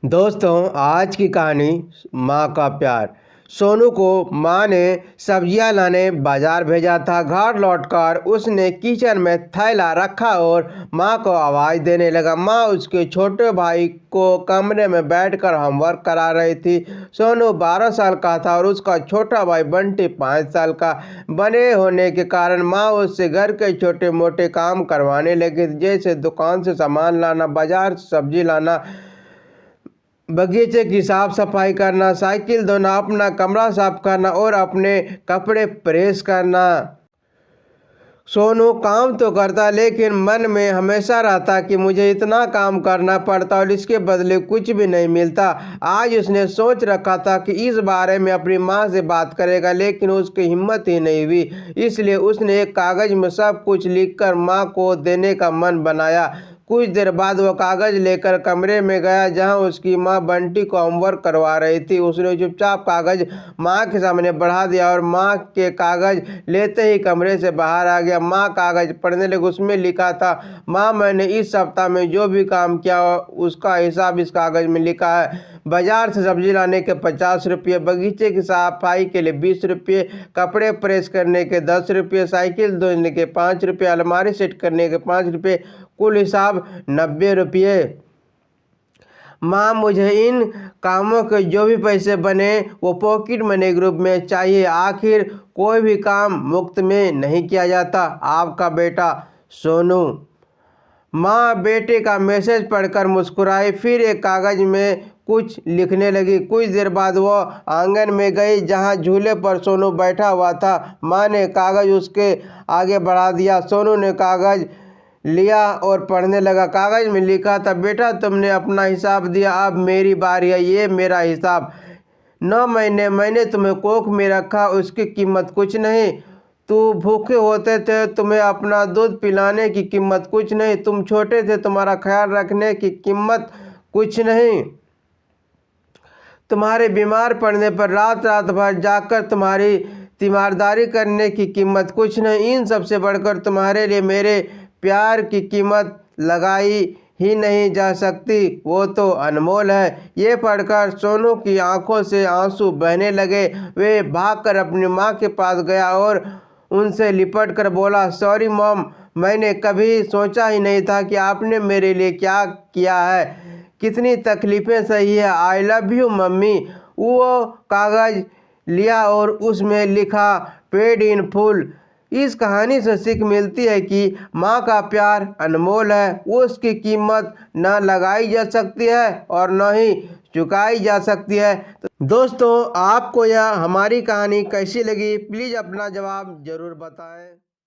दोस्तों, आज की कहानी माँ का प्यार। सोनू को माँ ने सब्जियां लाने बाजार भेजा था। घर लौटकर उसने किचन में थैला रखा और माँ को आवाज़ देने लगा। माँ उसके छोटे भाई को कमरे में बैठकर होमवर्क करा रही थी। सोनू 12 साल का था और उसका छोटा भाई बंटी 5 साल का। बड़े होने के कारण माँ उससे घर के छोटे मोटे काम करवाने लगी, जैसे दुकान से सामान लाना, बाजार से सब्जी लाना, बगीचे की साफ सफाई करना, साइकिल धोना, अपना कमरा साफ करना और अपने कपड़े प्रेस करना। सोनू काम तो करता, लेकिन मन में हमेशा रहता कि मुझे इतना काम करना पड़ता और इसके बदले कुछ भी नहीं मिलता। आज उसने सोच रखा था कि इस बारे में अपनी माँ से बात करेगा, लेकिन उसकी हिम्मत ही नहीं हुई। इसलिए उसने एक कागज में सब कुछ लिखकर माँ को देने का मन बनाया। कुछ देर बाद वह कागज लेकर कमरे में गया जहां उसकी माँ बंटी को होमवर्क करवा रही थी। उसने चुपचाप कागज माँ के सामने बढ़ा दिया और माँ के कागज लेते ही कमरे से बाहर आ गया। माँ कागज पढ़ने लगी। उसमें लिखा था, माँ, मैंने इस सप्ताह में जो भी काम किया उसका हिसाब इस कागज में लिखा है। बाजार से सब्जी लाने के 50 रुपये, बगीचे की सफाई के लिए 20 रुपये, कपड़े प्रेस करने के 10 रुपये, साइकिल धोने के 5 रुपये, अलमारी सेट करने के 5 रुपये, कुल हिसाब 90 रुपये। माँ, मुझे इन कामों के जो भी पैसे बने वो पॉकेट मनी ग्रुप में चाहिए। आखिर कोई भी काम मुफ्त में नहीं किया जाता। आपका बेटा सोनू। माँ बेटे का मैसेज पढ़कर मुस्कुराई, फिर एक कागज में कुछ लिखने लगी। कुछ देर बाद वो आंगन में गई जहाँ झूले पर सोनू बैठा हुआ था। माँ ने कागज उसके आगे बढ़ा दिया। सोनू ने कागज लिया और पढ़ने लगा। कागज में लिखा था, बेटा, तुमने अपना हिसाब दिया, अब मेरी बारी है, ये मेरा हिसाब। 9 महीने मैंने तुम्हें कोख में रखा, उसकी कीमत कुछ नहीं। तुम भूखे होते थे, तुम्हें अपना दूध पिलाने की कीमत कुछ नहीं। तुम छोटे थे, तुम्हारा ख्याल रखने की कीमत कुछ नहीं। तुम्हारे बीमार पड़ने पर रात रात भर जाकर तुम्हारी तीमारदारी करने की कीमत कुछ नहीं। इन सबसे बढ़कर तुम्हारे लिए मेरे प्यार की कीमत लगाई ही नहीं जा सकती, वो तो अनमोल है। ये पढ़कर सोनू की आंखों से आंसू बहने लगे। वे भागकर अपनी माँ के पास गया और उनसे लिपट कर बोला, सॉरी मॉम, मैंने कभी सोचा ही नहीं था कि आपने मेरे लिए क्या किया है। कितनी तकलीफ़ें सही है। I love you mummy. वो कागज़ लिया और उसमें लिखा, पेड इन फुल। इस कहानी से सीख मिलती है कि माँ का प्यार अनमोल है। उसकी कीमत न लगाई जा सकती है और न ही चुकाई जा सकती है। तो दोस्तों, आपको यह हमारी कहानी कैसी लगी, प्लीज़ अपना जवाब ज़रूर बताएं।